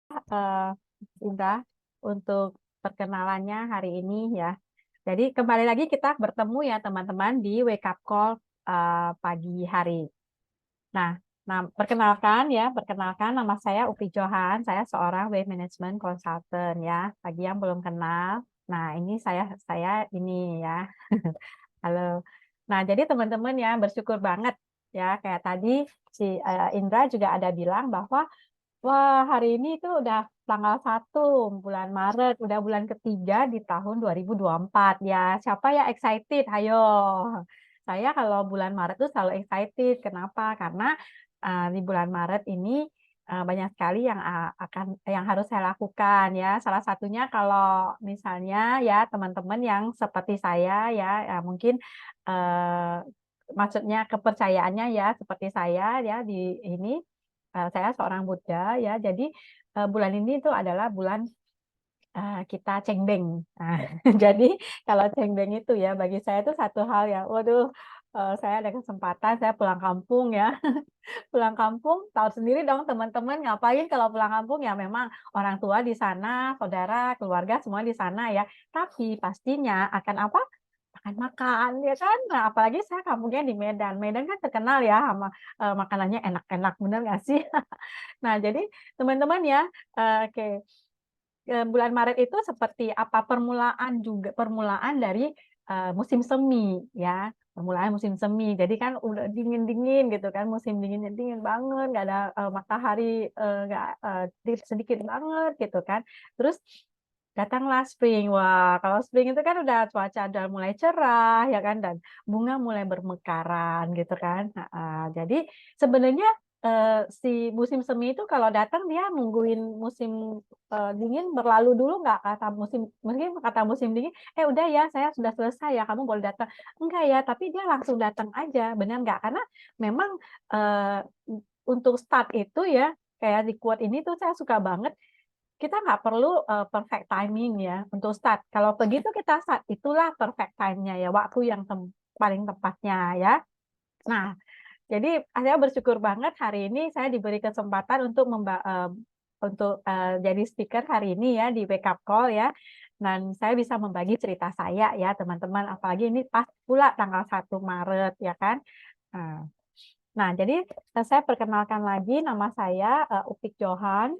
eh, Indra, untuk perkenalannya hari ini ya. Jadi kembali lagi kita bertemu ya teman-teman di Wake Up Call pagi hari. Nah, perkenalkan nama saya Upi Johan, saya seorang Wave Management Consultant ya. Bagi yang belum kenal, nah ini saya ini ya. Halo. Nah, jadi teman-teman ya bersyukur banget ya kayak tadi si Indra juga ada bilang bahwa wah, hari ini itu udah tanggal 1 bulan Maret, udah bulan ketiga di tahun 2024 ya. Siapa ya excited? Ayo. Saya kalau bulan Maret itu selalu excited. Kenapa? Karena di bulan Maret ini banyak sekali yang harus saya lakukan ya. Salah satunya kalau misalnya ya teman-teman yang seperti saya ya, mungkin eh, maksudnya kepercayaannya ya seperti saya ya di ini saya seorang Buddha ya, jadi bulan ini itu adalah bulan kita cengbeng. Nah, jadi kalau cengbeng itu ya bagi saya itu satu hal yang, waduh, saya ada kesempatan saya pulang kampung ya, pulang kampung tahu sendiri dong teman-teman ngapain kalau pulang kampung ya memang orang tua di sana, saudara, keluarga semua di sana ya, tapi pastinya akan apa? Makan-makan ya kan. Nah, apalagi saya kampungnya di Medan. Medan kan terkenal ya sama makanannya enak-enak, bener nggak sih? Nah, jadi teman-teman ya, oke, bulan Maret itu seperti apa permulaan dari musim semi ya, permulaan musim semi. Jadi kan udah dingin-dingin gitu kan, musim dinginnya dingin banget, nggak ada matahari, nggak sedikit banget gitu kan. Terus datanglah spring. Wah, kalau spring itu kan udah cuaca udah mulai cerah ya kan dan bunga mulai bermekaran gitu kan. Jadi sebenarnya si musim semi itu kalau datang dia nungguin musim dingin berlalu dulu nggak, kata musim mungkin kata musim dingin, udah ya saya sudah selesai ya kamu boleh datang. Enggak ya, tapi dia langsung datang aja, benar nggak? Karena memang eh, untuk start itu ya kayak di quote ini tuh saya suka banget, kita nggak perlu perfect timing ya untuk start. Kalau begitu kita start, itulah perfect time-nya ya, waktu yang paling tepatnya ya. Nah, jadi saya bersyukur banget hari ini saya diberi kesempatan untuk jadi speaker hari ini ya di Wake Up Call ya. Dan saya bisa membagi cerita saya ya teman-teman. Apalagi ini pas pula tanggal 1 Maret ya kan. Nah, jadi saya perkenalkan lagi, nama saya Upik Johan.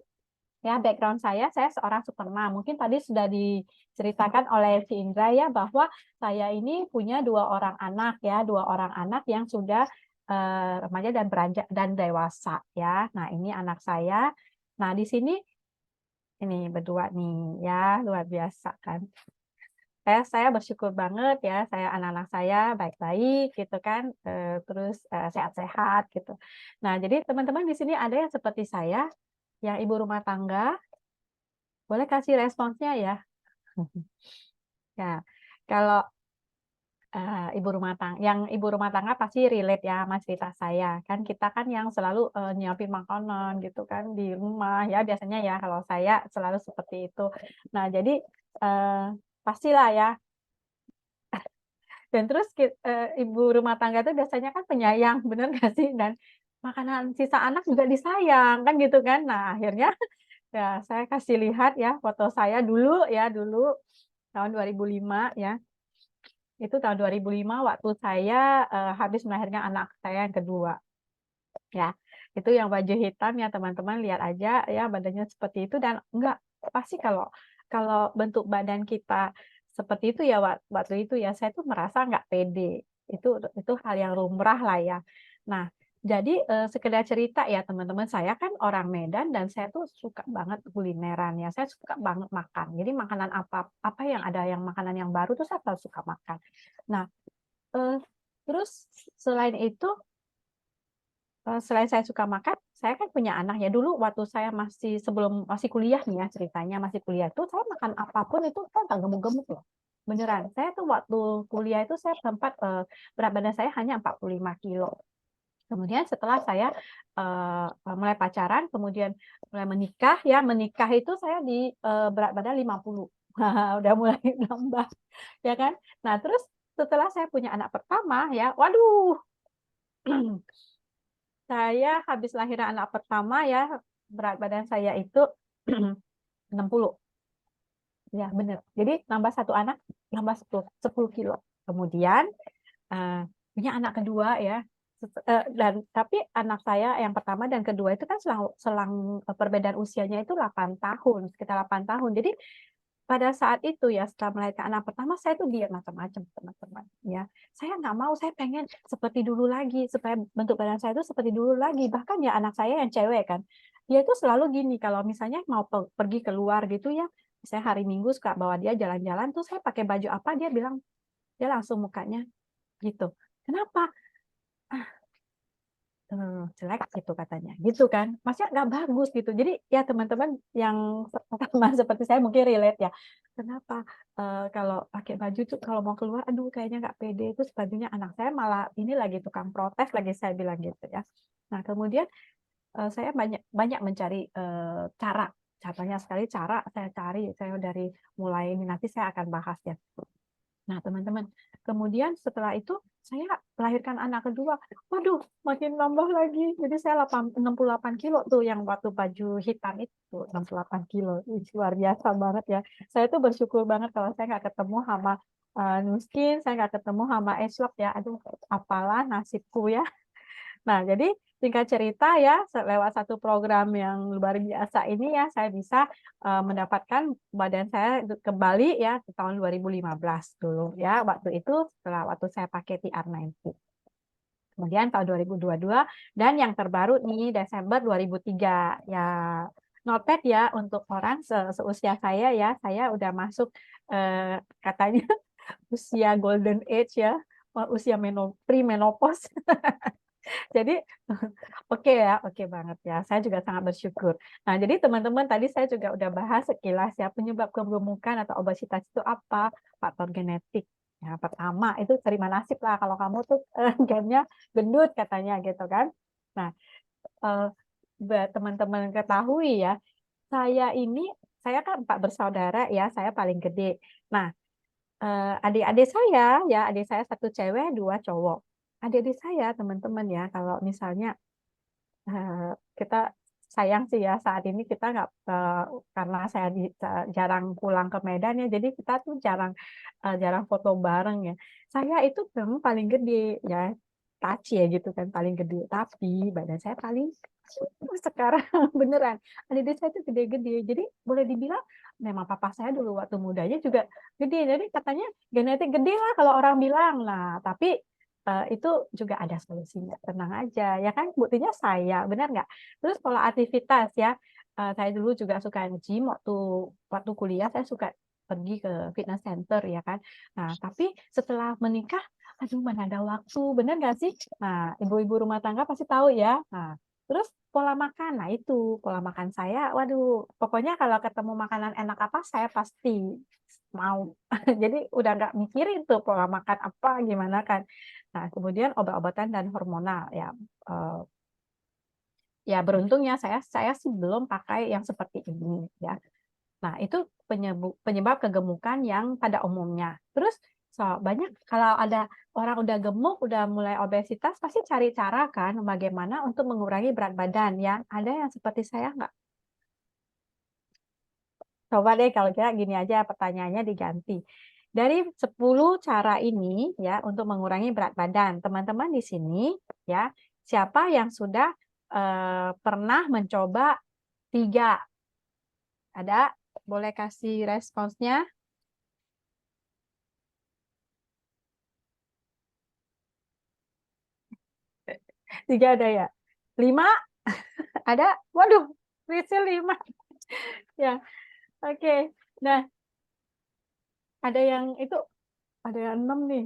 Ya, background saya seorang supermom. Mungkin tadi sudah diceritakan oleh si Indra ya bahwa saya ini punya 2 orang anak ya, 2 orang anak yang sudah remaja dan beranjak dan dewasa ya. Nah, ini anak saya. Nah, di sini ini berdua nih ya, luar biasa kan. Saya bersyukur banget ya, saya anak-anak saya baik-baik gitu kan, terus sehat-sehat gitu. Nah, jadi teman-teman di sini ada yang seperti saya, yang ibu rumah tangga. Boleh kasih responsnya ya. Ya, kalau ibu rumah tangga pasti relate ya sama cerita saya. Kan kita kan yang selalu nyiapin makanan gitu kan di rumah ya biasanya ya, kalau saya selalu seperti itu. Nah, jadi eh, pastilah ya. Dan terus ibu rumah tangga itu biasanya kan penyayang, bener nggak sih? Dan makanan sisa anak juga disayang kan gitu kan. Nah, akhirnya ya saya kasih lihat ya foto saya dulu ya, dulu tahun 2005 ya. Itu tahun 2005 waktu saya habis melahirkan anak saya yang kedua. Ya, itu yang baju hitam ya teman-teman, lihat aja ya badannya seperti itu, dan enggak pasti kalau kalau bentuk badan kita seperti itu ya waktu itu ya saya tuh merasa nggak pede. Itu hal yang lumrah lah ya. Nah, jadi sekedar cerita ya teman-teman, saya kan orang Medan dan saya tuh suka banget kulineran ya. Saya suka banget makan. Jadi makanan apa apa yang ada yang makanan yang baru tuh saya selalu suka makan. Nah, eh, terus selain itu selain saya suka makan, saya kan punya anak ya. Dulu waktu saya masih kuliah nih ya ceritanya, masih kuliah tuh saya makan apapun itu saya nggak gemuk-gemuk loh. Beneran. Saya tuh waktu kuliah itu saya sempat berat badan saya hanya 45 kilo. Kemudian setelah saya mulai pacaran, kemudian mulai menikah ya, menikah itu saya di berat badan 50. Udah mulai nambah ya kan. Nah, terus setelah saya punya anak pertama ya, waduh, saya habis lahiran anak pertama ya, berat badan saya itu 60. Ya, benar. Jadi nambah satu anak, nambah 10 kilo. Kemudian punya anak kedua ya. Dan tapi anak saya yang pertama dan kedua itu kan selang perbedaan usianya itu 8 tahun, sekitar 8 tahun. Jadi pada saat itu ya, setelah melahirkan anak pertama, saya tuh diet macam-macam, teman-teman. Ya, saya nggak mau, saya pengen seperti dulu lagi, supaya bentuk badan saya itu seperti dulu lagi. Bahkan ya anak saya yang cewek kan, dia itu selalu gini, kalau misalnya mau pergi keluar gitu ya, saya hari Minggu suka bawa dia jalan-jalan, tuh saya pakai baju apa, dia bilang, dia langsung mukanya gitu. Kenapa? Jelek gitu katanya, gitu kan, maksudnya nggak bagus gitu. Jadi ya teman-teman yang sama seperti saya mungkin relate ya, kenapa kalau pakai baju tuh kalau mau keluar, aduh kayaknya nggak pede, itu bajunya anak saya malah ini lagi tukang protes lagi, saya bilang gitu ya. Nah kemudian saya banyak banyak mencari caranya sekali, cara saya cari, saya dari mulai ini nanti saya akan bahas ya. Nah, teman-teman, kemudian setelah itu saya melahirkan anak kedua. Waduh, makin nambah lagi. Jadi saya 68 kilo tuh yang waktu baju hitam itu, 68 kilo. Ih, luar biasa banget ya. Saya tuh bersyukur banget kalau saya nggak ketemu sama Nuskin, saya nggak ketemu sama Eslop ya. Aduh, apalah nasibku ya. Nah, jadi singkat cerita ya, lewat satu program yang luar biasa ini ya, saya bisa mendapatkan badan saya kembali ya di tahun 2015 dulu ya. Waktu itu setelah waktu saya pakai TR90. Kemudian tahun 2022 dan yang terbaru nih Desember 2003 ya. Not bad ya untuk orang seusia saya ya. Saya udah masuk katanya usia golden age ya, usia pre-menopause. Jadi oke ya, oke banget ya. Saya juga sangat bersyukur. Nah, jadi teman-teman tadi saya juga udah bahas sekilas ya penyebab kegemukan atau obesitas itu apa? Faktor genetik. Ya, pertama itu terima nasib lah kalau kamu tuh gennya gendut katanya gitu kan. Nah, teman-teman ketahui ya, saya kan 4 bersaudara ya, saya paling gede. Nah, adik-adik saya ya, adik saya 1 cewek, 2 cowok. Adik-adik saya teman-teman ya, kalau misalnya kita sayang sih ya saat ini kita nggak karena saya jarang pulang ke Medan ya, jadi kita tuh jarang foto bareng ya. Saya itu memang paling gede ya, taci ya gitu kan, paling gede. Tapi badan saya paling sekarang beneran adik saya itu gede-gede. Jadi boleh dibilang memang papa saya dulu waktu mudanya juga gede. Jadi katanya genetik gede lah kalau orang bilang. Nah, tapi itu juga ada solusinya. Tenang aja, ya kan? Buktinya saya, benar nggak? Terus pola aktivitas ya, saya dulu juga suka gym waktu kuliah, saya suka pergi ke fitness center ya kan. Nah, tapi setelah menikah, aduh mana ada waktu, benar nggak sih? Nah, ibu-ibu rumah tangga pasti tahu ya. Nah, terus pola makan, nah itu pola makan saya, waduh, pokoknya kalau ketemu makanan enak apa, saya pasti mau. Jadi udah nggak mikirin tuh pola makan apa, gimana kan. Nah, kemudian obat-obatan dan hormonal ya. eh, Ya beruntungnya saya sih belum pakai yang seperti ini ya. Nah, itu penyebab kegemukan yang pada umumnya. Terus banyak kalau ada orang udah gemuk, udah mulai obesitas, pasti cari cara kan bagaimana untuk mengurangi berat badan ya. Ada yang seperti saya nggak? Coba deh kalau kira gini aja pertanyaannya diganti. Dari 10 cara ini ya untuk mengurangi berat badan, teman-teman di sini ya, siapa yang sudah pernah mencoba 3? Ada? Boleh kasih responsnya? 3 ada ya? 5 ada? Waduh, Rizal 5. Ya, oke. Nah, ada yang itu, ada yang 6 nih.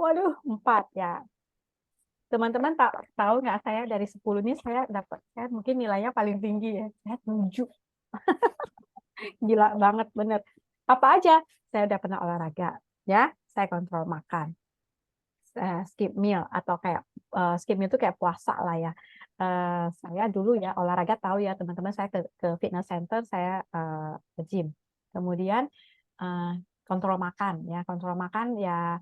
Waduh, 4 ya. Teman-teman tahu nggak, saya dari 10 ini saya mungkin nilainya paling tinggi ya. Saya 7. Gila banget, bener. Apa aja? Saya udah pernah olahraga, ya. Saya kontrol makan. Skip meal atau kayak skip meal itu kayak puasa lah ya. Saya dulu ya olahraga, tahu ya teman-teman, saya ke fitness center, saya ke gym. Kemudian uh, kontrol makan ya, kontrol makan ya,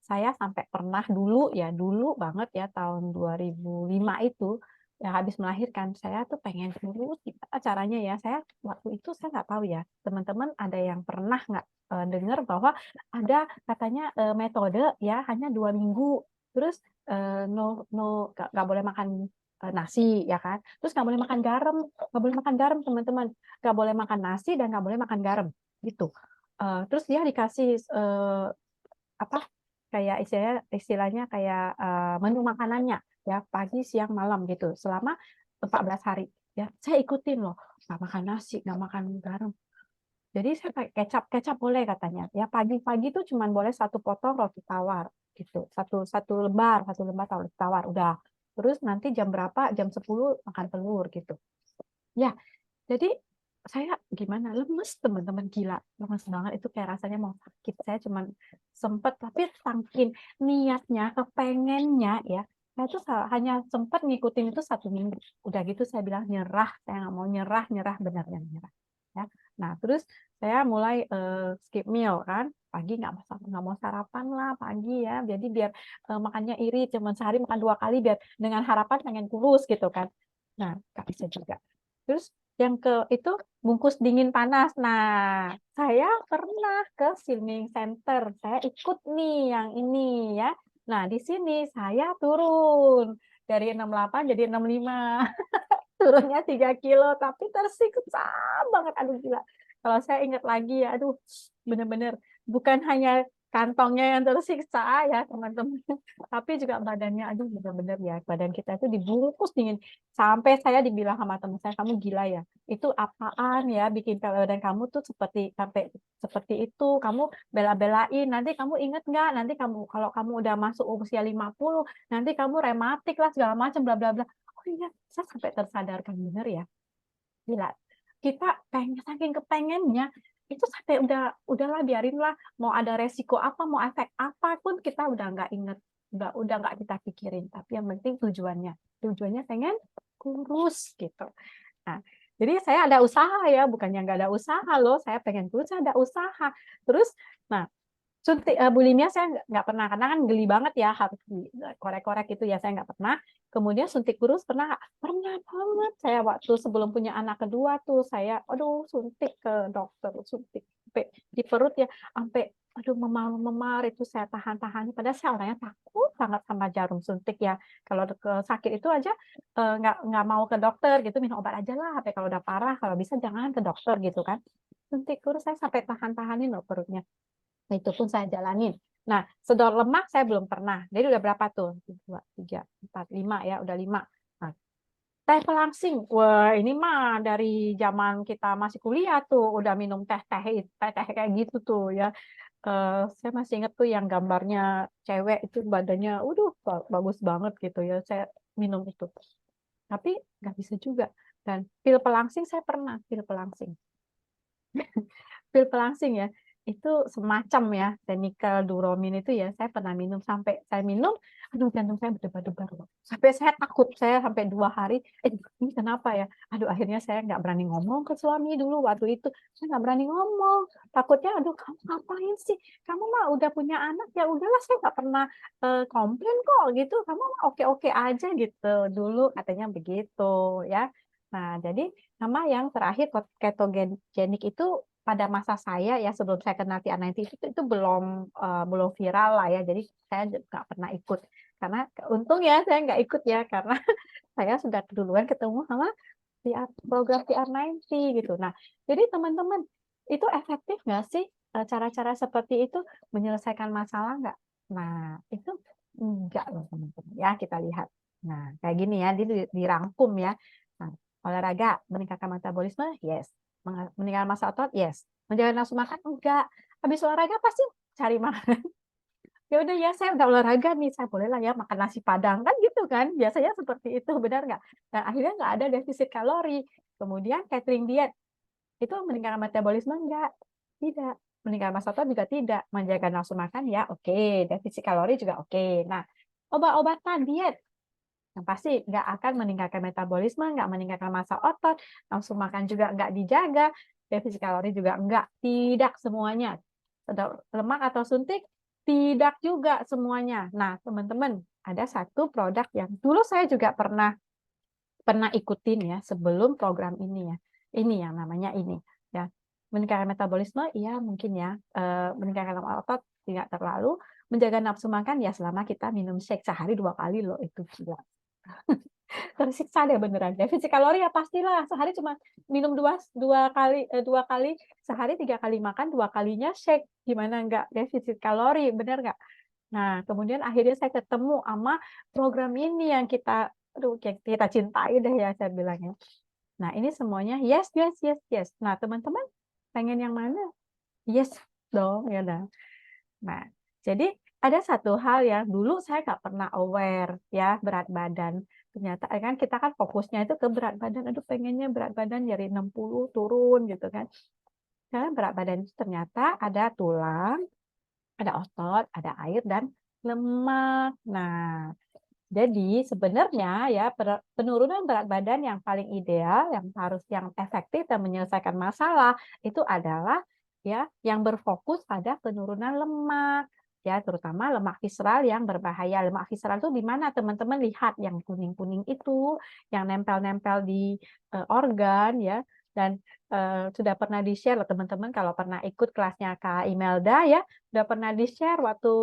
saya sampai pernah dulu ya, dulu banget ya tahun 2005 itu ya habis melahirkan, saya tuh pengen kurus, gimana caranya ya? Saya waktu itu saya nggak tahu ya, teman-teman ada yang pernah nggak dengar bahwa ada katanya metode ya hanya 2 minggu, terus no no nggak boleh makan nasi ya kan, terus nggak boleh makan garam teman-teman, nggak boleh makan nasi dan nggak boleh makan garam gitu. Terus dia dikasih apa kayak istilahnya kayak menu makanannya ya pagi siang malam gitu selama 14 hari ya saya ikutin loh, nggak makan nasi nggak makan garam, jadi saya pakai kecap boleh katanya ya, pagi-pagi tuh cuman boleh 1 potong roti tawar gitu, satu satu lembar roti tawar udah, terus nanti jam berapa, jam 10 makan telur gitu ya. Jadi saya gimana, lemes teman-teman, gila, lemes banget itu kayak rasanya mau sakit. Saya cuman sempet, tapi saking niatnya, kepengennya ya, saya tuh hanya sempat ngikutin itu 1 minggu. Udah gitu saya bilang nyerah, saya nggak mau nyerah, nyerah benernya nyerah. Ya. Nah terus saya mulai skip meal kan, pagi nggak mau sarapan lah pagi ya, jadi biar makannya irit, cuman sehari makan 2 kali biar dengan harapan pengen kurus gitu kan. Nah nggak bisa juga. Terus yang ke itu bungkus dingin panas. Nah, saya pernah ke swimming center. Saya ikut nih yang ini ya. Nah, di sini saya turun dari 68 jadi 65. Turunnya 3 kilo, tapi tersiksa banget. Aduh gila. Kalau saya ingat lagi ya, aduh bener-bener bukan hanya kantongnya yang tersiksa ya teman-teman, tapi juga badannya, aduh bener-bener ya, badan kita itu dibungkus dingin. Sampai saya dibilang sama teman saya, kamu gila ya, itu apaan ya, bikin badan kamu tuh seperti sampai seperti itu, kamu bela-belain, nanti kamu inget nggak, nanti kamu kalau kamu udah masuk usia 50, nanti kamu rematik lah segala macam bla bla bla. Oh iya, saya sampai tersadarkan bener ya. Gila. Kita pengen saking kepengennya itu sampai udahlah biarinlah, mau ada resiko apa, mau efek apapun kita udah nggak inget, udah nggak kita pikirin. Tapi yang penting tujuannya pengen kurus gitu. Nah, jadi saya ada usaha ya, bukannya nggak ada usaha loh. Saya pengen kurus, saya ada usaha. Terus, nah suntik bulimia saya nggak pernah, karena kan geli banget ya, harus dikorek-korek itu ya, saya nggak pernah. Kemudian suntik kurus pernah nggak? Pernah banget. Saya waktu sebelum punya anak kedua tuh, saya aduh suntik ke dokter, suntik sampai di perut ya, sampai aduh memar-memar itu saya tahan-tahan. Padahal saya orangnya takut banget sama jarum suntik ya. Kalau ke sakit itu aja nggak mau ke dokter gitu, minum obat aja lah. Sampai kalau udah parah, kalau bisa jangan ke dokter gitu kan. Suntik kurus saya sampai tahan-tahanin loh perutnya. Nah, itu pun saya jalanin. Nah, sedot lemak saya belum pernah. Jadi udah berapa tuh? 2, 3, 4, 5 ya, udah 5. Nah, teh pelangsing. Wah, ini mah dari zaman kita masih kuliah tuh udah minum teh-teh kayak gitu tuh ya. Saya masih inget tuh yang gambarnya cewek itu badannya, bagus banget gitu ya. Saya minum itu. Tapi nggak bisa juga. Dan pil pelangsing saya pernah, pil pelangsing. Pil pelangsing ya, itu semacam ya, Duromin itu ya, saya pernah minum, sampai saya minum, aduh jantung saya berdebar-debar, sampai saya takut, saya sampai 2 hari, ini kenapa ya, aduh akhirnya saya nggak berani ngomong ke suami dulu waktu itu, saya nggak berani ngomong, takutnya, aduh kamu ngapain sih, kamu mah udah punya anak, ya udahlah saya nggak pernah komplain kok gitu, kamu mah oke-oke aja gitu, dulu katanya begitu ya. Nah, jadi sama yang terakhir ketogenik itu pada masa saya ya, sebelum saya kenal TR90 itu belum viral lah ya, jadi saya nggak pernah ikut, karena untung ya saya nggak ikut ya, karena saya sudah duluan ketemu sama program TR90 gitu. Nah jadi teman-teman, itu efektif nggak sih cara-cara seperti itu menyelesaikan masalah nggak? Nah itu enggak loh teman-teman ya, kita lihat. Nah kayak gini ya, dirangkum ya. Nah, olahraga meningkatkan metabolisme, yes. Meningkatkan massa otot, yes. Menjaga nafsu makan, enggak. Habis olahraga pasti cari makan. Ya udah ya, saya udah olahraga nih, saya boleh lah ya makan nasi padang kan gitu kan. Biasanya seperti itu, benar nggak? Dan akhirnya nggak ada defisit kalori. Kemudian catering diet, itu meningkatkan metabolisme enggak? Tidak. Meningkatkan massa otot juga tidak. Menjaga nafsu makan ya oke. Defisit kalori juga oke. Nah, obat-obatan diet, yang pasti nggak akan meningkatkan metabolisme, nggak meningkatkan massa otot, nafsu makan juga nggak dijaga, defisit kalori juga nggak, tidak semuanya. Lemak atau suntik, tidak juga semuanya. Nah, teman-teman, ada satu produk yang dulu saya juga pernah pernah ikutin ya sebelum program ini ya. Ini yang namanya ini ya. Meningkatkan metabolisme, iya mungkin ya. Meningkatkan otot tidak terlalu. Menjaga nafsu makan ya selama kita minum shake sehari 2 kali loh, itu gila. Tersiksa deh beneran. Defisit kalori ya pastilah sehari cuma minum dua kali sehari, 3 kali makan, 2 kalinya shake. Gimana nggak defisit kalori, bener nggak? Nah, kemudian akhirnya saya ketemu sama program ini yang kita, aduh, kita cintai deh ya saya bilangnya. Nah, ini semuanya yes, yes, yes, yes. Nah, teman-teman pengen yang mana? Yes dong, ya dah. Nah, jadi ada satu hal yang dulu saya nggak pernah aware ya berat badan. Ternyata kan kita kan fokusnya itu ke berat badan. Aduh, pengennya berat badan dari 60 turun gitu kan. Karena berat badan itu ternyata ada tulang, ada otot, ada air, dan lemak. Nah, jadi sebenarnya ya penurunan berat badan yang paling ideal, yang efektif dan menyelesaikan masalah itu adalah ya yang berfokus pada penurunan lemak. Ya, terutama lemak visceral yang berbahaya. Lemak visceral itu di mana teman-teman lihat yang kuning-kuning itu, yang nempel-nempel di organ ya. Dan sudah pernah di-share loh teman-teman kalau pernah ikut kelasnya Kak Imelda ya, udah pernah di-share waktu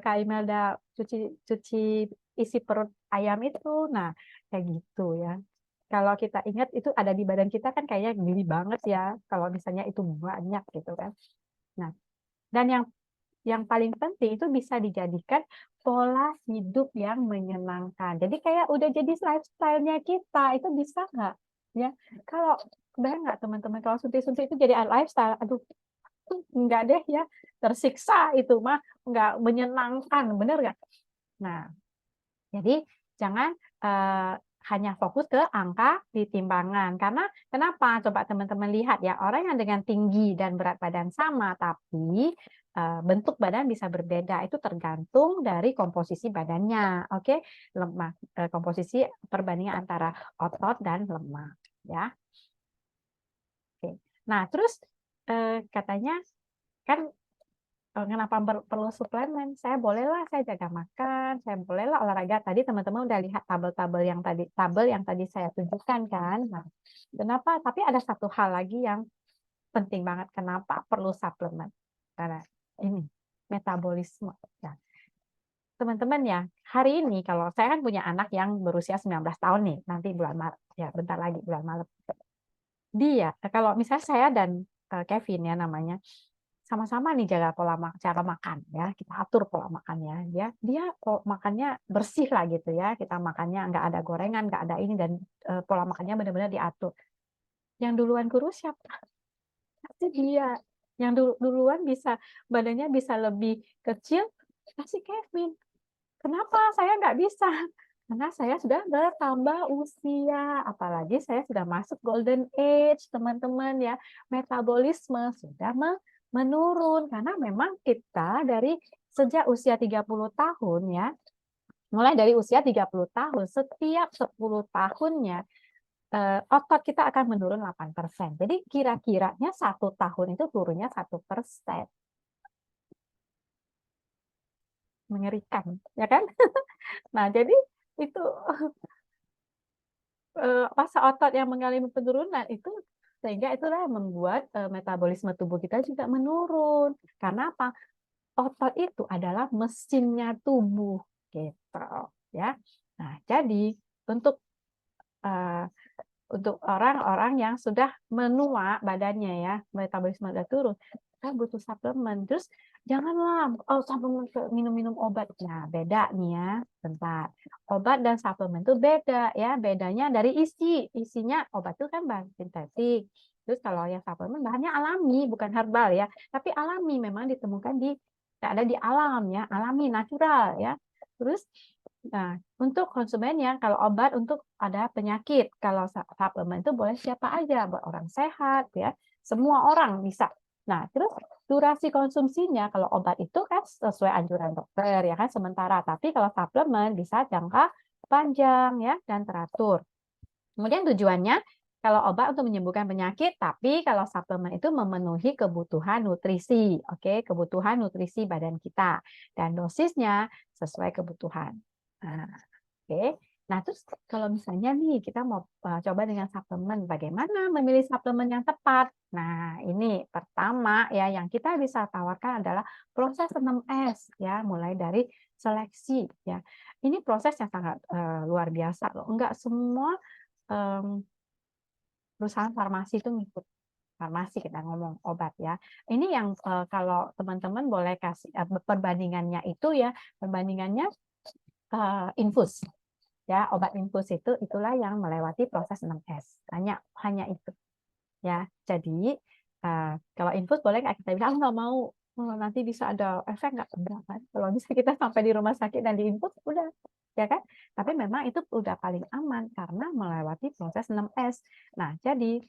Kak Imelda cuci isi perut ayam itu. Nah, kayak gitu ya. Kalau kita ingat itu ada di badan kita kan kayaknya geli banget ya kalau misalnya itu banyak gitu kan. Nah, dan yang paling penting itu bisa dijadikan pola hidup yang menyenangkan. Jadi kayak udah jadi lifestyle-nya kita, itu bisa nggak? Ya, kalau kebayang nggak teman-teman kalau suntik-suntik itu jadi lifestyle, aduh, nggak deh ya, tersiksa itu mah, nggak menyenangkan, bener nggak? Nah, jadi jangan hanya fokus ke angka di timbangan. Karena kenapa? Coba teman-teman lihat ya, orang yang dengan tinggi dan berat badan sama, tapi bentuk badan bisa berbeda. Itu tergantung dari komposisi badannya. Oke, lemak, komposisi perbandingan antara otot dan lemak. Ya, oke. Nah, terus katanya kan kenapa perlu suplemen? Saya bolehlah saya jaga makan, saya bolehlah olahraga. Tadi teman-teman udah lihat tabel yang tadi saya tunjukkan kan. Nah, kenapa? Tapi ada satu hal lagi yang penting banget kenapa perlu suplemen. Karena ini metabolisme. Nah, teman-teman ya, hari ini kalau saya kan punya anak yang berusia 19 tahun nih, nanti bulan Maret, ya bentar lagi bulan Maret. Dia, kalau misalnya saya dan Kevin ya namanya, sama-sama nih jaga cara makan ya, kita atur pola makannya ya, dia makannya bersih lah gitu ya, kita makannya nggak ada gorengan, nggak ada ini, dan pola makannya benar-benar diatur. Yang duluan kurus siapa? Pasti dia. Yang duluan badannya bisa lebih kecil pasti Kevin. Kenapa saya nggak bisa? Karena saya sudah bertambah usia, apalagi saya sudah masuk golden age, teman-teman ya. Metabolisme sudah menurun karena memang kita dari sejak usia 30 tahun ya, mulai dari usia 30 tahun, setiap 10 tahunnya otot kita akan menurun 8%. Jadi kira-kiranya 1 tahun itu turunnya 1%. Mengerikan, ya kan? Nah, jadi itu masa otot yang mengalami penurunan itu, sehingga itulah yang membuat metabolisme tubuh kita juga menurun. Karena apa? Otot itu adalah mesinnya tubuh, gitu ya. Nah, jadi untuk uh, untuk orang-orang yang sudah menua badannya ya, metabolisme sudah turun, kita butuh suplemen. Terus janganlah suplemen minum-minum obat. Nah, beda nih ya. Bentar. Obat dan suplemen itu beda ya. Bedanya dari isinya obat itu kan bahan sintetik. Terus kalau yang suplemen bahannya alami, bukan herbal ya, tapi alami, memang ditemukan ada di alam ya, alami, natural ya. Terus nah, untuk konsumen yang kalau obat untuk ada penyakit, kalau suplemen itu boleh siapa aja, buat orang sehat ya, semua orang bisa. Nah, terus durasi konsumsinya kalau obat itu kan sesuai anjuran dokter ya kan sementara, tapi kalau suplemen bisa jangka panjang ya dan teratur. Kemudian tujuannya kalau obat untuk menyembuhkan penyakit, tapi kalau suplemen itu memenuhi kebutuhan nutrisi, oke, kebutuhan nutrisi badan kita dan dosisnya sesuai kebutuhan. Nah, oke. Nah, terus kalau misalnya nih kita mau coba dengan suplemen, bagaimana memilih suplemen yang tepat? Nah, ini pertama ya yang kita bisa tawarkan adalah proses 6S ya, mulai dari seleksi ya. Ini proses yang sangat luar biasa loh. Enggak semua perusahaan farmasi itu ngikut. Farmasi kita ngomong obat ya. Ini yang kalau teman-teman boleh kasih perbandingannya itu ya, perbandingannya infus. Ya, obat infus itu itulah yang melewati proses 6S. Hanya itu ya. Jadi kalau infus boleh nggak kita bilang nggak mau, nanti bisa ada efek nggak? Enggak kan? Kalau bisa kita sampai di rumah sakit dan diinfus udah ya kan? Tapi memang itu udah paling aman karena melewati proses 6S. Nah, jadi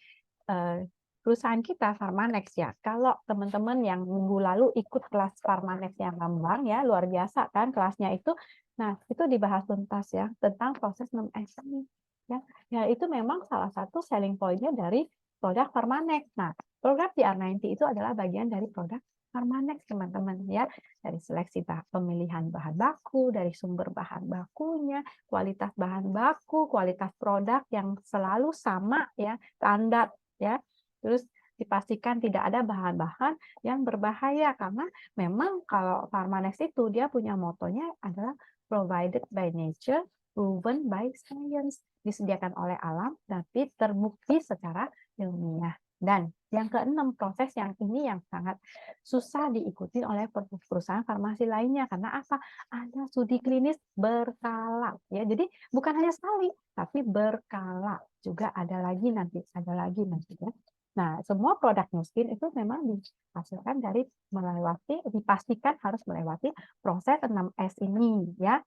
perusahaan kita Pharmanex ya. Kalau teman-teman yang minggu lalu ikut kelas Pharmanex yang Bambang ya, luar biasa kan kelasnya itu. Nah, itu dibahas tuntas ya tentang proses 6S ini. Ya, ya itu memang salah satu selling point-nya dari produk Pharmanex. Nah, program TR90 itu adalah bagian dari produk Pharmanex, teman-teman ya. Dari seleksi pemilihan bahan baku, dari sumber bahan bakunya, kualitas bahan baku, kualitas produk yang selalu sama ya, standar ya. Terus dipastikan tidak ada bahan-bahan yang berbahaya karena memang kalau Pharmanex itu dia punya motonya adalah provided by nature, proven by science, disediakan oleh alam tapi terbukti secara ilmiah. Dan yang keenam, proses yang ini yang sangat susah diikuti oleh perusahaan farmasi lainnya karena apa? Ada studi klinis berkala ya. Jadi bukan hanya sekali tapi berkala. Juga ada lagi nanti ya. Nah, semua produk New Skin itu memang dihasilkan dari dipastikan harus melewati proses 6S ini ya.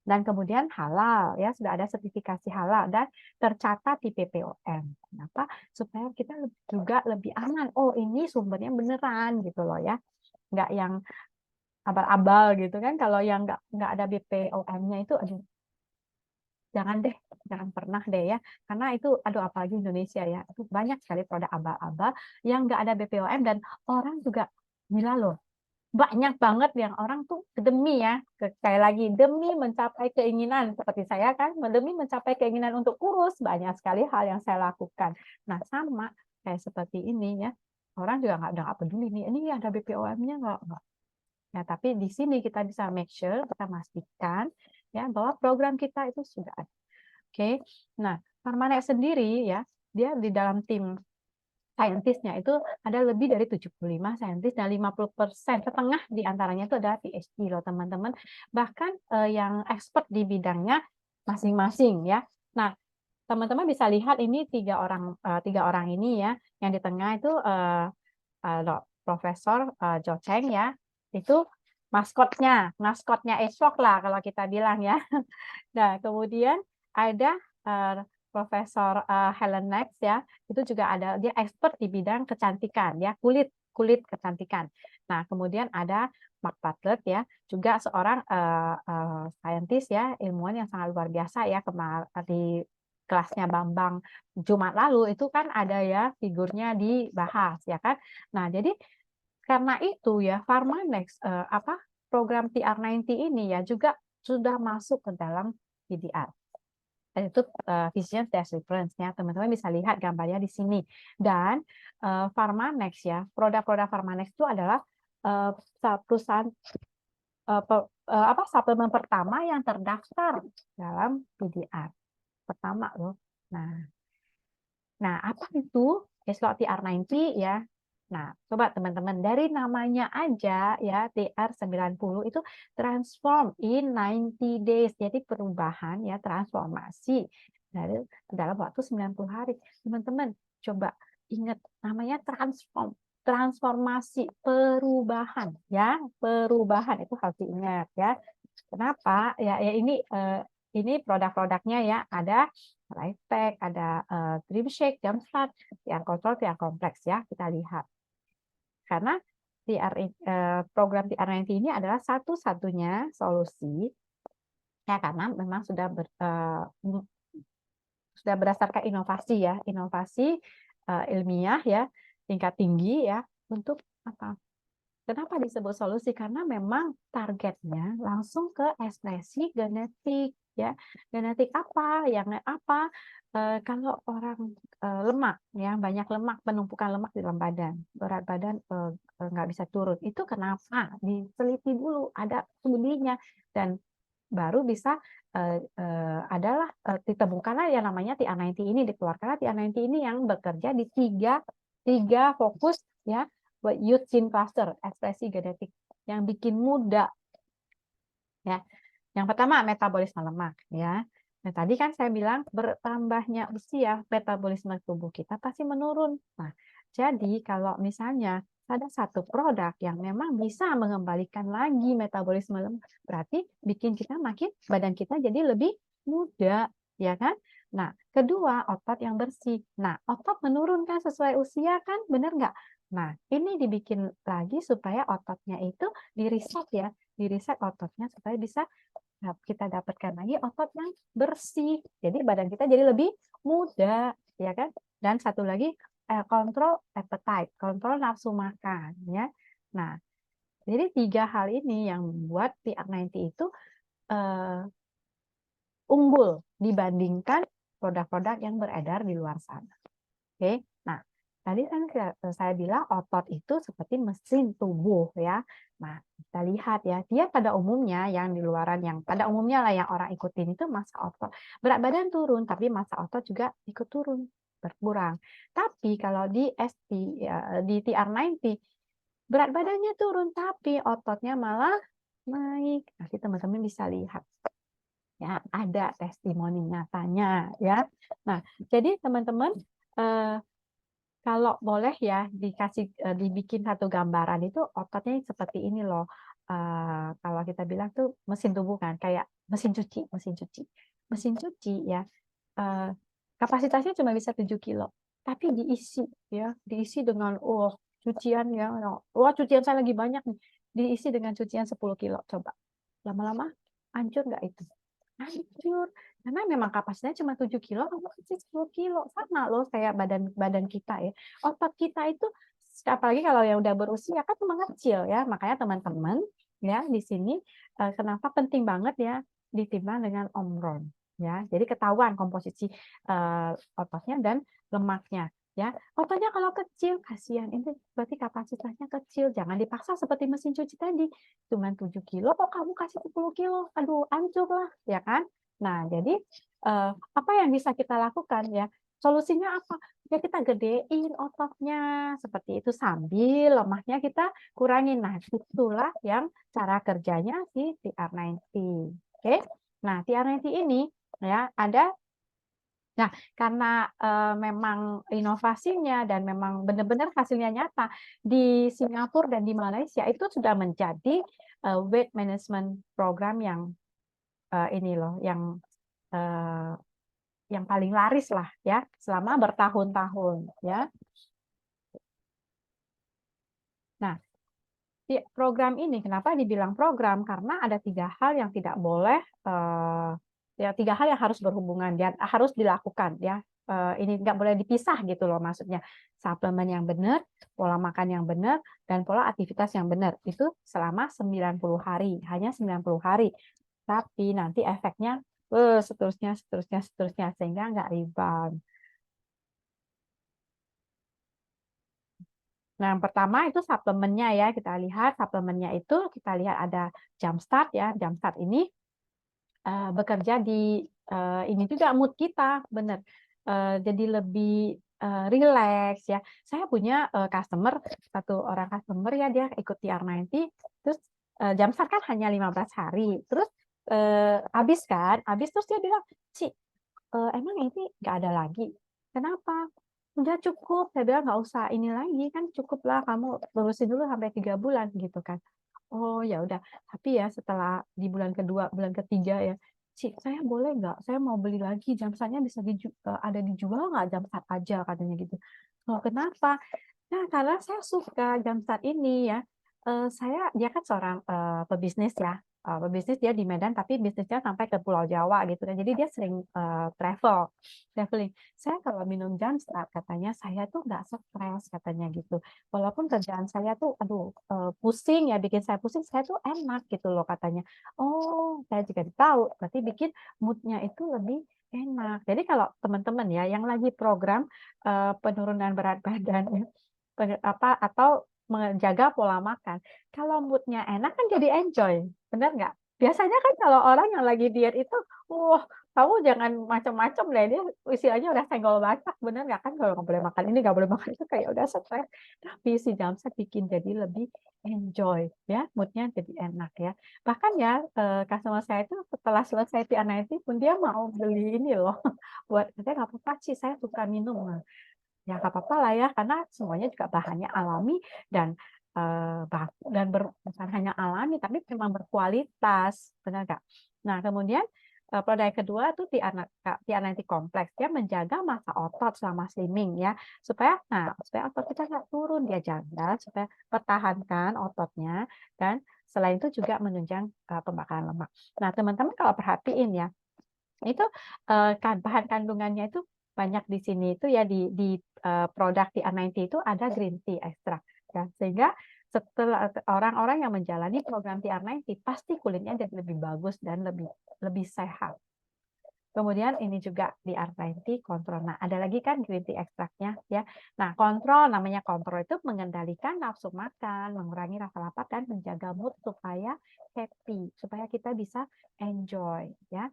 Dan kemudian halal ya, sudah ada sertifikasi halal dan tercatat di BPOM. Kenapa? Supaya kita juga lebih aman. Oh, ini sumbernya beneran gitu loh ya. Nggak yang abal-abal gitu kan. Kalau yang nggak ada BPOM-nya itu aduh, jangan deh, jangan pernah deh ya, karena itu aduh apalagi Indonesia ya, itu banyak sekali produk abal-abal yang nggak ada BPOM dan orang juga gila loh, banyak banget yang orang tuh demi ya, sekali lagi demi mencapai keinginan seperti saya kan, demi mencapai keinginan untuk kurus banyak sekali hal yang saya lakukan. Nah sama kayak seperti ini ya, orang juga nggak peduli nih, ini ada BPOM-nya nggak? Ya, tapi di sini kita bisa make sure, kita pastikan ya bahwa program kita itu sudah ada. Oke. Nah, Pharmanex sendiri ya, dia di dalam tim saintisnya itu ada lebih dari 75 saintis dan 50%, setengah di antaranya itu adalah PhD loh, teman-teman. Bahkan yang expert di bidangnya masing-masing ya. Nah, teman-teman bisa lihat ini tiga orang ini ya. Yang di tengah itu Profesor Jo Cheng ya, itu maskotnya esok lah kalau kita bilang ya. Nah, kemudian ada Profesor Helen Nex ya, itu juga ada dia expert di bidang kecantikan ya, kulit kecantikan. Nah, kemudian ada Mark Bartlett ya, juga seorang saintis ya, ilmuwan yang sangat luar biasa ya, di kelasnya Bambang Jumat lalu itu kan ada ya figurnya dibahas ya kan. Nah, jadi karena itu ya Pharmanex program TR90 ini ya juga sudah masuk ke dalam PDR. Itu Vision Test Reference-nya. Teman-teman bisa lihat gambarnya di sini. Dan Pharmanex ya, produk-produk Pharmanex itu adalah perusahaan suplemen pertama yang terdaftar dalam PDR. Pertama loh. Nah, apa itu Escort TR90 ya? Nah, coba teman-teman, dari namanya aja ya, TR90 itu transform in 90 days. Jadi perubahan ya, transformasi dari dalam waktu 90 hari. Teman-teman, coba ingat namanya transformasi, perubahan ya, perubahan itu harus diingat ya. Kenapa? Ya ini produk-produknya ya, ada Lifepack, ada Dream Shake, Jumpstart, yang kontrol, yang kompleks ya, kita lihat. Karena program TR90 ini adalah satu-satunya solusi ya karena memang sudah berdasarkan inovasi ya, inovasi ilmiah ya tingkat tinggi ya untuk apa? Kenapa disebut solusi? Karena memang targetnya langsung ke ekspresi genetik, ya. Genetik apa, yang apa? Kalau orang lemak, ya banyak lemak, penumpukan lemak di dalam badan, berat badan nggak bisa turun. Itu kenapa? Diteliti dulu, ada studinya, dan baru bisa adalah ditemukanlah yang namanya TR90 ini, dikeluarkanlah TR90 ini yang bekerja di tiga fokus, ya. Youth Gene Cluster, ekspresi genetik yang bikin muda, ya. Yang pertama metabolisme lemak, ya. Nah, tadi kan saya bilang bertambahnya usia, metabolisme tubuh kita pasti menurun. Nah, jadi kalau misalnya ada satu produk yang memang bisa mengembalikan lagi metabolisme lemak, berarti bikin kita makin, badan kita jadi lebih muda, ya kan? Nah, kedua, otot yang bersih. Nah, otot menurun kan sesuai usia kan, benar nggak? Nah, ini dibikin lagi supaya ototnya itu diriset, ya, diriset ototnya supaya bisa kita dapatkan lagi otot yang bersih. Jadi badan kita jadi lebih muda, ya kan? Dan satu lagi kontrol appetite, kontrol nafsu makan, ya. Nah, jadi 3 hal ini yang membuat TR90 itu unggul dibandingkan produk-produk yang beredar di luar sana. Oke, nah tadi kan saya bilang otot itu seperti mesin tubuh, ya. Nah, kita lihat, ya, dia pada umumnya yang di luaran, yang pada umumnya lah yang orang ikutin itu massa otot. Berat badan turun, tapi massa otot juga ikut turun, berkurang. Tapi kalau di ST, ya, di TR90, berat badannya turun, tapi ototnya malah naik. Nanti teman-teman bisa lihat, ya, ada testimoni nyatanya, ya. Nah, jadi teman-teman kalau boleh, ya, dibikin satu gambaran itu ototnya seperti ini loh. Kalau kita bilang tuh mesin tubuh kan, kayak mesin cuci, mesin cuci, ya. Kapasitasnya cuma bisa 7 kilo, tapi diisi, ya, diisi dengan cucian, ya, wah cucian saya lagi banyak nih, diisi dengan cucian 10 kilo, coba lama-lama hancur nggak itu? Hancur, karena memang kapasitasnya cuma 7 kilo, kamu isi 10 kilo, sama loh kayak badan kita, ya. Otot kita itu, apalagi kalau yang udah berusia kan mengecil, ya. Makanya teman-teman, ya, di sini kenapa penting banget, ya, ditimbang dengan omron, ya. Jadi ketahuan komposisi ototnya dan lemaknya, ya. Ototnya kalau kecil, kasihan, itu berarti kapasitasnya kecil, jangan dipaksa seperti mesin cuci tadi. Cuman 7 kilo kok kamu kasih 10 kilo, aduh hancur lah, ya kan? Nah, jadi apa yang bisa kita lakukan, ya? Solusinya apa? Ya kita gedein ototnya seperti itu sambil lemaknya kita kurangin. Nah, itulah yang cara kerjanya si TR90. Oke. Nah, TR90 ini, ya, ada. Nah, karena memang inovasinya dan memang benar-benar hasilnya nyata di Singapura dan di Malaysia itu sudah menjadi weight management program yang ini loh, yang paling laris lah, ya, selama bertahun-tahun, ya. Nah, program ini kenapa dibilang program? Karena ada 3 hal yang tidak boleh, ya 3 hal yang harus berhubungan dan harus dilakukan, ya. Ini nggak boleh dipisah gitu loh maksudnya. Suplemen yang benar, pola makan yang benar, dan pola aktivitas yang benar. Itu selama 90 hari, hanya 90 hari. Tapi nanti efeknya seterusnya, seterusnya, seterusnya, sehingga nggak rebound. Nah, yang pertama itu suplemennya, ya, kita lihat suplemennya itu, kita lihat ada Jumpstart, ya. Jumpstart ini bekerja di ini juga mood kita, benar. Jadi lebih relax, ya. Saya punya satu orang customer, ya, dia ikut TR90, terus Jumpstart kan hanya 15 hari, terus habis terus dia bilang, "Ci, emang ini nggak ada lagi? Kenapa?" Udah cukup, saya bilang nggak usah ini lagi, kan cukup lah kamu terusin dulu sampai 3 bulan gitu kan. Oh ya udah, tapi ya setelah di bulan kedua, bulan ketiga, ya, Cik, saya boleh nggak? Saya mau beli lagi, jamsatnya bisa ada dijual nggak, jamsat aja katanya gitu. Oh kenapa? Nah karena saya suka jamsat ini, ya. Dia kan seorang pebisnis, ya. bisnis dia di Medan, tapi bisnisnya sampai ke Pulau Jawa gitu kan. Jadi dia sering traveling. Saya kalau minum Jamstart katanya saya tuh nggak stres katanya gitu. Walaupun kerjaan saya tuh, aduh pusing ya, bikin saya pusing, saya tuh enak gitu loh katanya. Oh, saya juga tahu, berarti bikin moodnya itu lebih enak. Jadi kalau teman-teman ya yang lagi program penurunan berat badan ya, atau menjaga pola makan, kalau moodnya enak kan jadi enjoy, benar nggak? Biasanya kan kalau orang yang lagi diet itu, wah kamu jangan macam-macam deh, dia istilahnya udah senggol bacak, benar nggak kan? Kalau nggak boleh makan ini, nggak boleh makan itu, kayak udah stres. Tapi si Jamsat bikin jadi lebih enjoy, ya, moodnya jadi enak ya. Bahkan ya, customer saya itu setelah selesai TR90 pun dia mau beli ini loh, buat katanya nggak apa-apa sih, saya suka minum. Nah, ya nggak apa-apa lah ya, karena semuanya juga bahannya alami dan bukan hanya alami, tapi memang berkualitas, benar nggak? Nah, kemudian produk kedua itu TR90 kompleks, dia menjaga massa otot selama slimming ya, supaya otot kita nggak turun, dia jaga supaya pertahankan ototnya, dan selain itu juga menunjang pembakaran lemak. Nah, teman-teman kalau perhatiin ya, itu bahan kandungannya itu banyak di sini itu ya, di produk TR90 itu ada green tea ekstrak ya, sehingga setelah orang-orang yang menjalani program TR90 pasti kulitnya jadi lebih bagus dan lebih sehat. Kemudian ini juga di R90 kontrol. Nah, ada lagi kan green tea ekstraknya ya. Nah, namanya kontrol itu mengendalikan nafsu makan, mengurangi rasa lapar dan menjaga mood supaya happy, supaya kita bisa enjoy ya.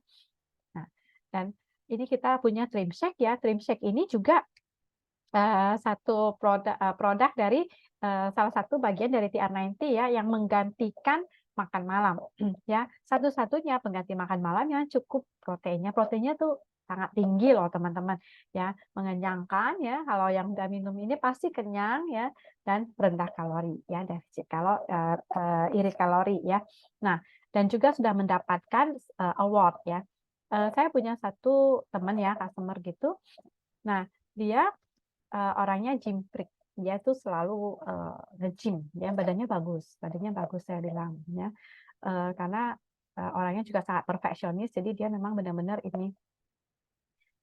Nah, dan ini kita punya Trim Shake ya. Trim Shake ini juga satu produk dari salah satu bagian dari TR90 ya, yang menggantikan makan malam ya. Satu-satunya pengganti makan malam yang cukup proteinnya. Proteinnya tuh sangat tinggi loh teman-teman ya, mengenyangkan ya. Kalau yang udah minum ini pasti kenyang ya, dan rendah kalori ya, defisit irit kalori ya. Nah, dan juga sudah mendapatkan award ya. Saya punya satu teman ya, customer gitu. Nah, dia orangnya gym freak. Dia tuh selalu nge-gym, ya badannya bagus saya bilang ya. Karena orangnya juga sangat perfeksionis, jadi dia memang benar-benar ini.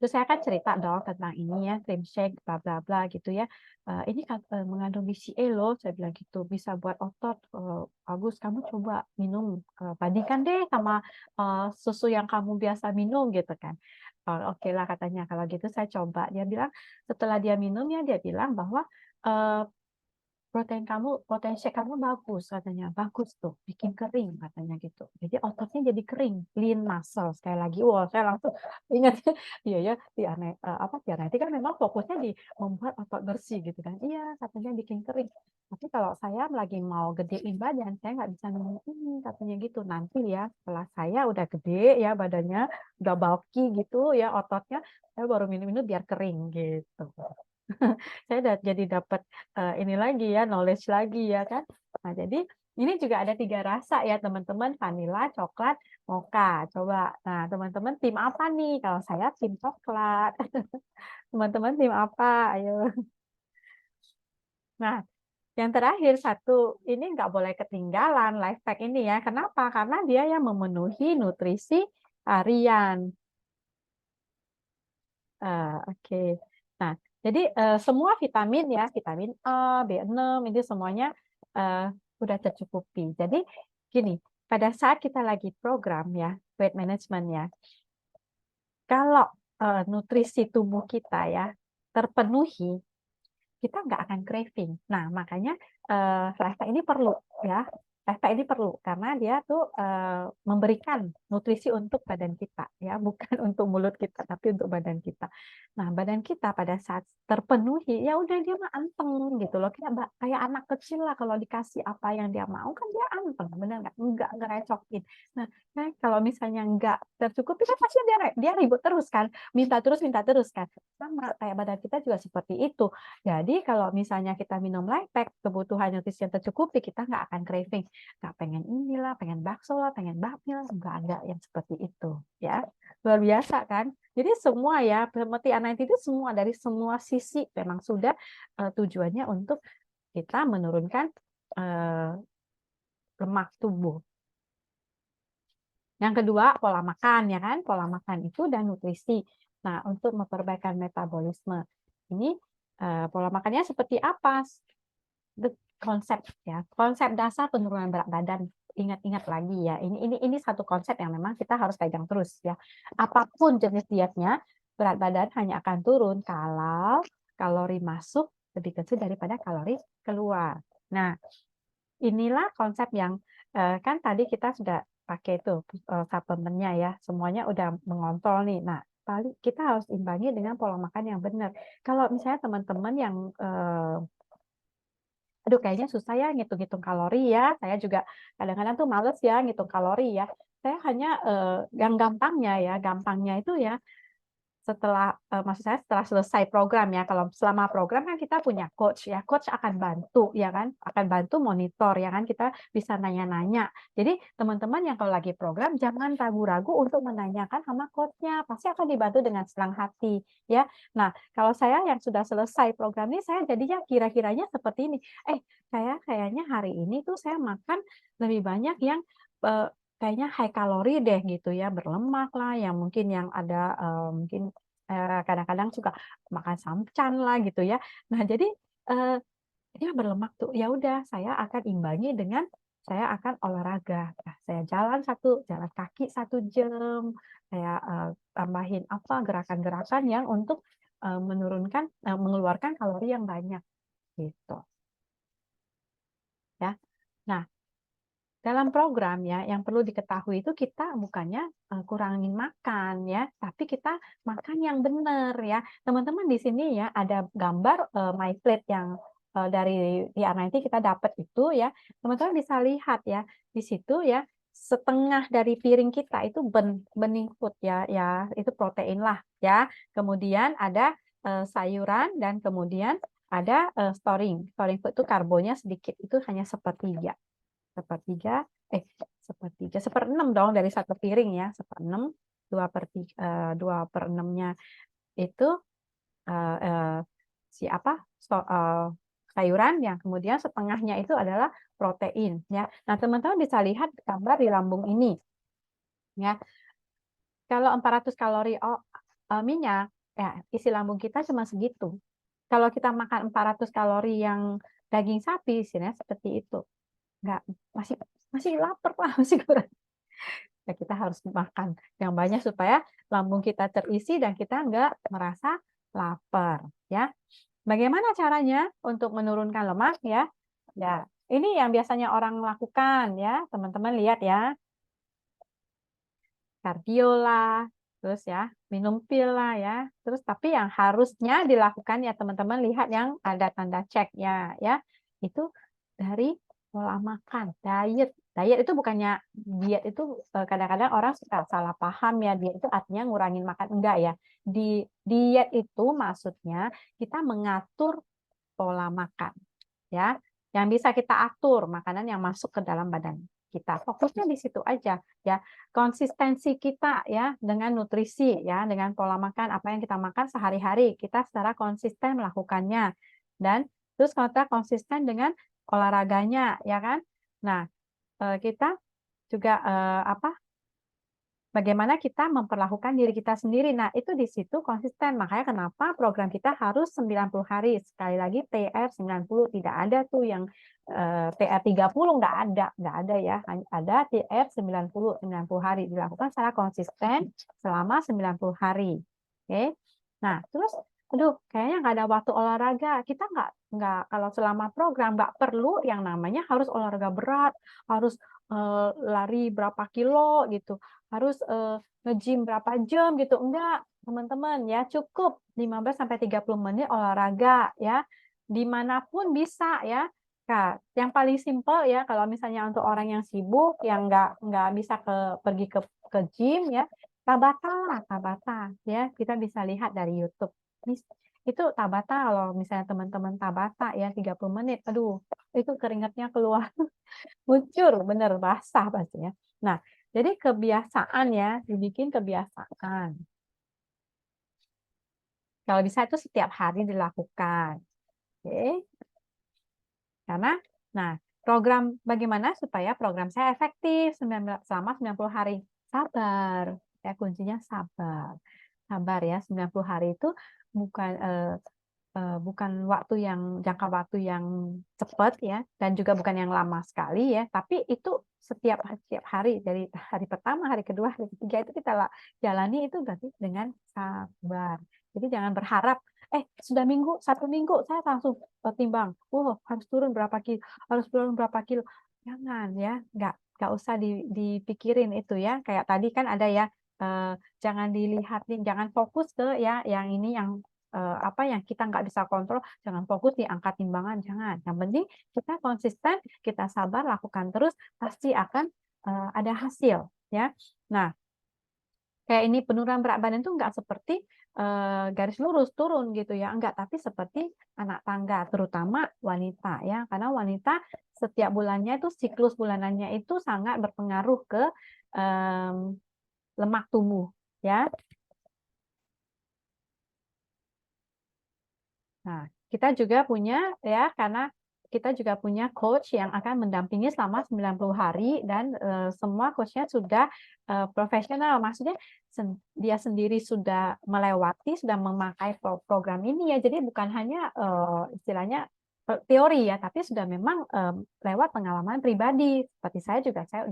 Terus saya kan cerita dong tentang ini ya, Trim Shake, bla bla bla gitu ya. Ini kan mengandung BCA loh, saya bilang gitu, bisa buat otot, bagus, kamu coba minum, bandingkan deh sama susu yang kamu biasa minum gitu kan. Oke lah katanya, kalau gitu saya coba. Dia bilang setelah dia minumnya, dia bilang bahwa protein shake kamu bagus katanya, bagus tuh, bikin kering katanya gitu. Jadi ototnya jadi kering, lean muscle sekali lagi. Wow, saya langsung ingat, iya ya, Tiana itu kan memang fokusnya di membuat otot bersih gitu kan. Iya, katanya bikin kering. Tapi kalau saya lagi mau gedein badan, saya nggak bisa minum ini katanya gitu. Nanti ya, setelah saya udah gede ya badannya, udah bulky gitu ya ototnya, saya baru minum-minum biar kering gitu. Saya jadi dapat ini lagi ya, knowledge lagi ya kan. Nah, jadi ini juga ada 3 rasa ya teman-teman, vanilla, coklat, mocha. Coba, nah teman-teman tim apa nih? Kalau saya tim coklat. Teman-teman tim apa? Ayo. Nah, yang terakhir satu, ini nggak boleh ketinggalan life pack ini ya. Kenapa? Karena dia yang memenuhi nutrisi harian. Oke. Nah, jadi semua vitamin ya, vitamin A, B6 ini semuanya uh, udah tercukupi. Jadi gini, pada saat kita lagi program ya, weight management ya, kalau nutrisi tubuh kita ya terpenuhi, kita nggak akan craving. Nah, makanya lifestyle ini perlu ya. Lifestyle ini perlu karena dia tuh memberikan nutrisi untuk badan kita ya, bukan untuk mulut kita tapi untuk badan kita. Nah, badan kita pada saat terpenuhi ya udah dia mah anteng gitu loh. Kayak anak kecil lah, kalau dikasih apa yang dia mau kan dia anteng, benar nggak? Nggak ngerecokin. Nah, kalau misalnya nggak tercukupi kan pasti dia ribut terus kan, minta terus kan. Sama kayak badan kita juga seperti itu. Jadi kalau misalnya kita minum life pack, kebutuhan nutrisi yang tercukupi, kita nggak akan craving. Nggak pengen inilah, pengen bakso lah, pengen bakmi lah, nggak ada yang seperti itu. Ya, luar biasa kan? Jadi semua ya, seperti Anaiti itu semua dari semua sisi memang sudah tujuannya untuk kita menurunkan lemak tubuh. Yang kedua, pola makan, ya kan? Pola makan itu dan nutrisi. Nah, untuk memperbaikan metabolisme. Ini pola makannya seperti apa? Konsep ya, konsep dasar penurunan berat badan. Ingat-ingat lagi ya. Ini satu konsep yang memang kita harus pegang terus ya. Apapun jenis dietnya, berat badan hanya akan turun kalau kalori masuk lebih kecil daripada kalori keluar. Nah, inilah konsep yang kan tadi kita sudah pakai itu suplemennya ya, semuanya udah mengontrol nih. Nah, paling kita harus imbangi dengan pola makan yang benar. Kalau misalnya teman-teman yang aduh kayaknya susah ya ngitung-ngitung kalori ya, saya juga kadang-kadang tuh males ya ngitung kalori ya. Saya hanya yang gampangnya itu ya setelah maksud saya setelah selesai program ya, kalau selama program kan kita punya coach ya, coach akan bantu ya kan, akan bantu monitor ya kan, kita bisa nanya-nanya. Jadi teman-teman yang kalau lagi program jangan ragu-ragu untuk menanyakan sama coachnya, pasti akan dibantu dengan senang hati ya. Nah, kalau saya yang sudah selesai program ini, saya jadinya kira-kiranya seperti ini, saya kayaknya hari ini tuh saya makan lebih banyak yang kayaknya high kalori deh gitu ya, berlemak lah, yang mungkin yang ada mungkin kadang-kadang suka makan samcan lah gitu ya. Nah, jadi ini berlemak tuh, ya udah saya akan imbangi dengan saya akan olahraga. Nah, saya jalan kaki 1 jam, saya tambahin apa gerakan-gerakan yang untuk mengeluarkan kalori yang banyak gitu ya. Nah, dalam program ya, yang perlu diketahui itu kita bukannya kurangin makan ya, tapi kita makan yang benar ya. Teman-teman di sini ya ada gambar My Plate yang dari TR90 kita dapat itu ya. Teman-teman bisa lihat ya, di situ ya setengah dari piring kita itu bening food ya, ya itu protein lah ya. Kemudian ada sayuran dan kemudian ada storing. Storing food itu karbonnya sedikit, itu hanya sepertiga sepertiga seperenam dong dari satu piring ya, seperenam, 2/6-nya itu sayuran, yang kemudian setengahnya itu adalah protein ya. Nah, teman-teman bisa lihat gambar di lambung ini ya. Kalau 400 kalori minyak ya, isi lambung kita cuma segitu. Kalau kita makan 400 kalori yang daging sapi, isinya seperti itu. Nggak, masih masih lapar lah, masih kurang. Ya, kita harus makan yang banyak supaya lambung kita terisi dan kita nggak merasa lapar ya. Bagaimana caranya untuk menurunkan lemak ya? Ya, ini yang biasanya orang lakukan ya, teman-teman lihat ya. Kardio lah, terus ya minum pil lah ya. Terus tapi yang harusnya dilakukan ya teman-teman lihat yang ada tanda ceknya ya. Itu dari pola makan, diet. Diet itu bukannya diet itu kadang-kadang orang suka salah paham ya, diet itu artinya ngurangin makan, enggak ya. Di diet itu maksudnya kita mengatur pola makan ya. Yang bisa kita atur makanan yang masuk ke dalam badan kita. Fokusnya di situ aja ya. Konsistensi kita ya dengan nutrisi ya, dengan pola makan apa yang kita makan sehari-hari, kita secara konsisten melakukannya. Dan terus kita konsisten dengan olahraganya ya kan. Nah, kita juga bagaimana kita memperlakukan diri kita sendiri. Nah, itu di situ konsisten. Makanya kenapa program kita harus 90 hari. Sekali lagi TR 90, tidak ada tuh yang TR 30, nggak ada ya. Ada TR 90 hari. Dilakukan secara konsisten selama 90 hari. Oke. Nah, terus aduh, kayaknya nggak ada waktu olahraga. Kita nggak kalau selama program nggak perlu yang namanya harus olahraga berat, harus lari berapa kilo gitu, harus nge-gym berapa jam gitu. Enggak, teman-teman ya, cukup 15-30 menit olahraga ya. Dimanapun bisa ya. Nah, yang paling simpel ya kalau misalnya untuk orang yang sibuk yang nggak bisa pergi ke gym ya, Tabata ya. Kita bisa lihat dari YouTube. Itu Tabata, kalau misalnya teman-teman Tabata ya 30 menit. Aduh, itu keringatnya keluar. Muncur, bener basah pastinya. Nah, jadi kebiasaan ya, dibikin kebiasaan. Kalau bisa itu setiap hari dilakukan. Oke. Karena, nah, program bagaimana supaya program saya efektif selama 90 hari. sabar. Ya, kuncinya sabar. Sabar ya, 90 hari itu bukan bukan jangka waktu yang cepat ya, dan juga bukan yang lama sekali ya, tapi itu setiap hari, dari hari pertama, hari kedua, hari ketiga itu kita jalani itu berarti dengan sabar. Jadi jangan berharap sudah satu minggu saya langsung timbang, harus turun berapa kilo, harus turun berapa kilo. Jangan ya, nggak usah dipikirin itu ya. Kayak tadi kan ada ya, jangan dilihatin, jangan fokus ke ya yang ini yang apa yang kita nggak bisa kontrol, jangan fokus di angka timbangan, jangan. Yang penting kita konsisten, kita sabar, lakukan terus, pasti akan ada hasil ya. Nah, kayak ini penurunan berat badan itu nggak seperti garis lurus turun gitu ya, enggak, tapi seperti anak tangga, terutama wanita ya, karena wanita setiap bulannya itu siklus bulanannya itu sangat berpengaruh ke lemak tubuh ya. Nah, kita juga punya ya, karena kita juga punya coach yang akan mendampingi selama 90 hari, dan semua coachnya sudah profesional, maksudnya dia sendiri sudah melewati, sudah memakai program ini ya, jadi bukan hanya istilahnya teori ya, tapi sudah memang lewat pengalaman pribadi. Seperti saya juga, saya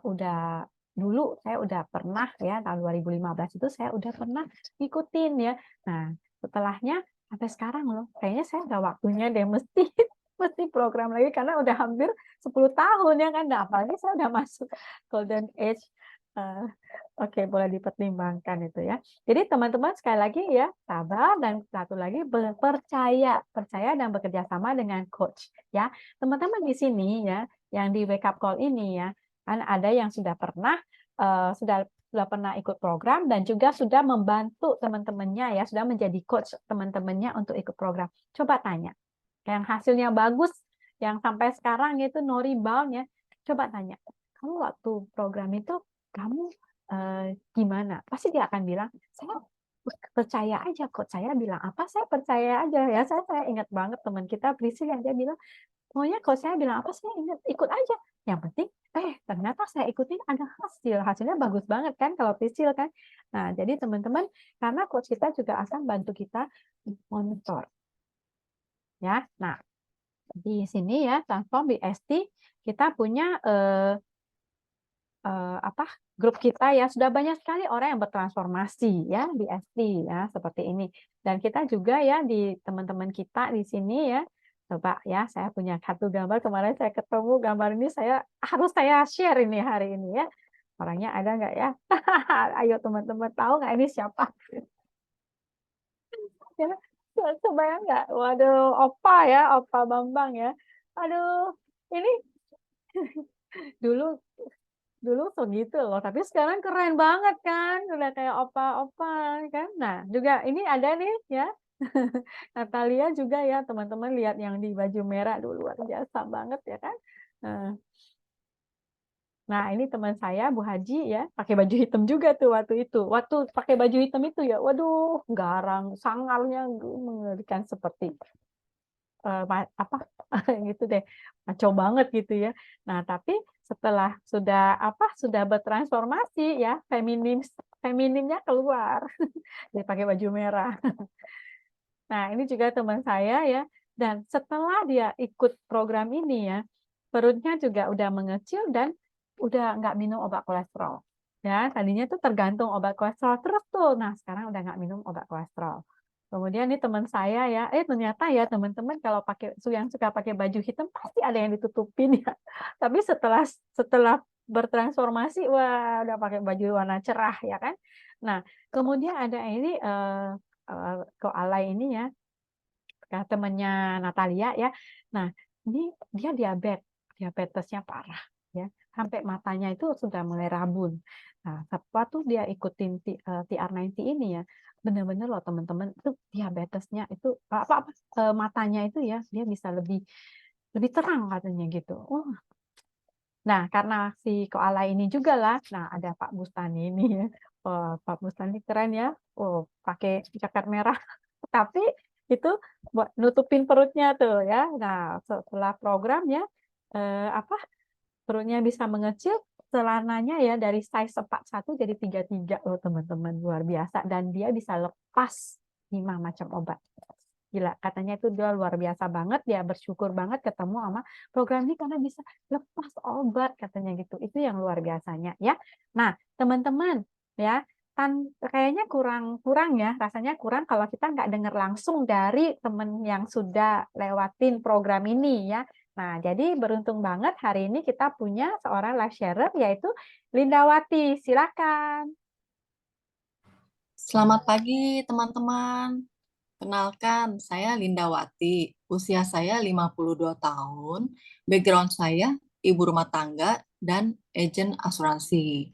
udah dulu saya udah pernah ya, tahun 2015 itu saya udah pernah ngikutin ya. Nah, setelahnya sampai sekarang loh, kayaknya saya udah waktunya deh mesti mesti program lagi, karena udah hampir 10 tahun ya kan. Nah, apalagi saya udah masuk golden age. Eh, Oke, boleh dipertimbangkan itu ya. Jadi teman-teman sekali lagi ya, sabar, dan satu lagi percaya dan bekerja sama dengan coach ya. Teman-teman di sini ya, yang di wake up call ini ya, kan ada yang sudah pernah sudah pernah ikut program, dan juga sudah membantu teman-temannya ya, sudah menjadi coach teman-temannya untuk ikut program. Coba tanya, yang hasilnya bagus, yang sampai sekarang itu no rebound ya, coba tanya, kamu waktu program itu kamu gimana? Pasti dia akan bilang, saya percaya aja, kok saya bilang apa, saya percaya aja ya. Saya ingat banget teman kita Prisi yang dia bilang, pokoknya kalau saya bilang apa, saya ingat ikut aja. Yang penting, ternyata saya ikutin ada hasilnya bagus banget kan kalau Prisil kan. Nah, jadi teman-teman, karena coach kita juga akan bantu kita monitor ya. Nah, di sini ya, Transform BST kita punya apa, grup kita ya, sudah banyak sekali orang yang bertransformasi ya di ST ya, seperti ini. Dan kita juga ya, di teman-teman kita di sini ya, coba ya, saya punya satu gambar, kemarin saya ketemu gambar ini, harus saya share ini hari ini ya. Orangnya ada nggak ya? Ayo teman-teman, tahu nggak ini siapa? Ya, kebayang nggak? Waduh, Opa ya, Opa Bambang ya. Aduh, ini dulu dulu segitu loh, tapi sekarang keren banget kan, udah kayak opa-opa kan. Nah, juga ini ada nih ya, Natalia juga ya, teman-teman lihat yang di baju merah dulu, luar biasa banget ya kan. Nah, ini teman saya Bu Haji ya, pakai baju hitam juga tuh waktu itu. Waktu pakai baju hitam itu ya, waduh, garang, sangarnya mengerikan, seperti apa gitu deh, maco banget gitu ya. Nah, tapi setelah sudah bertransformasi ya, feminimnya keluar, dia pakai baju merah. Nah, ini juga teman saya ya, dan setelah dia ikut program ini ya, perutnya juga udah mengecil, dan udah nggak minum obat kolesterol. Ya, tadinya tuh tergantung obat kolesterol terus tuh. Nah, sekarang udah nggak minum obat kolesterol. Kemudian ini teman saya ya, ternyata ya teman-teman, kalau yang suka pakai baju hitam pasti ada yang ditutupin ya. Tapi setelah bertransformasi, wah, udah pakai baju warna cerah ya kan. Nah, kemudian ada ini Koalai ini ya, temannya Natalia ya. Nah, ini dia diabetesnya parah ya, sampai matanya itu sudah mulai rabun. Nah, tuh dia ikutin TR90 ini ya, benar-benar loh teman-teman, itu diabetesnya itu matanya itu ya, dia bisa lebih lebih terang katanya gitu. Nah, karena si koala ini juga lah, nah ada Pak Bustani ini ya. Oh, Pak Bustani keren ya. Oh, pakai jaket merah. Tapi itu buat nutupin perutnya tuh ya. Nah, setelah programnya apa, perutnya bisa mengecil, celananya ya dari size 41 jadi 33 loh teman-teman, luar biasa. Dan dia bisa lepas 5 macam obat. Gila, katanya itu dia luar biasa banget, dia bersyukur banget ketemu sama program ini karena bisa lepas obat katanya gitu. Itu yang luar biasanya ya. Nah, teman-teman ya, kayaknya kurang ya, rasanya kurang kalau kita nggak dengar langsung dari teman yang sudah lewatin program ini ya. Nah, jadi beruntung banget hari ini kita punya seorang live sharer yaitu Lindawati. Silakan. Selamat pagi teman-teman. Kenalkan, saya Lindawati. Usia saya 52 tahun. Background saya ibu rumah tangga dan agen asuransi.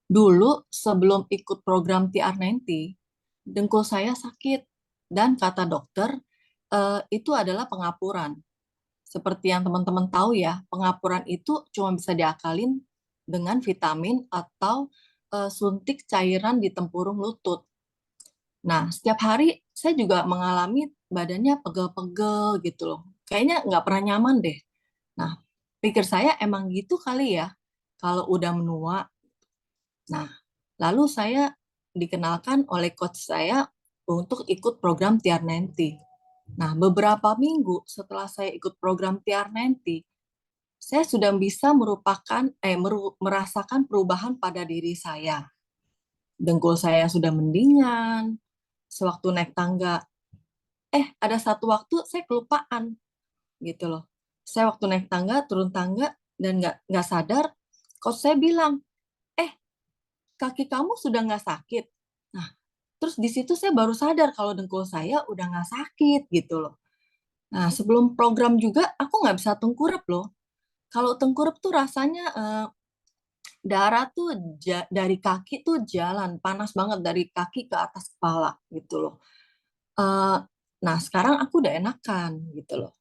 Dulu sebelum ikut program TR90, dengkul saya sakit dan kata dokter itu adalah pengapuran. Seperti yang teman-teman tahu ya, pengapuran itu cuma bisa diakalin dengan vitamin atau suntik cairan di tempurung lutut. Nah, setiap hari saya juga mengalami badannya pegel-pegel gitu loh. Kayaknya nggak pernah nyaman deh. Nah, pikir saya emang gitu kali ya, kalau udah menua. Nah, lalu saya dikenalkan oleh coach saya untuk ikut program TR90. Nah, beberapa minggu setelah saya ikut program TR90, saya sudah bisa merasakan perubahan pada diri saya. Dengkul saya sudah mendingan, sewaktu naik tangga ada satu waktu saya kelupaan gitu loh. Saya waktu naik tangga, turun tangga dan nggak sadar, coach saya bilang, kaki kamu sudah nggak sakit. Nah, terus di situ saya baru sadar kalau dengkul saya udah nggak sakit gitu loh. Nah, sebelum program juga aku nggak bisa tengkurap loh. Kalau tengkurap tuh rasanya darah tuh dari kaki tuh jalan panas banget dari kaki ke atas kepala gitu loh. Eh, nah, sekarang aku udah enakan gitu loh.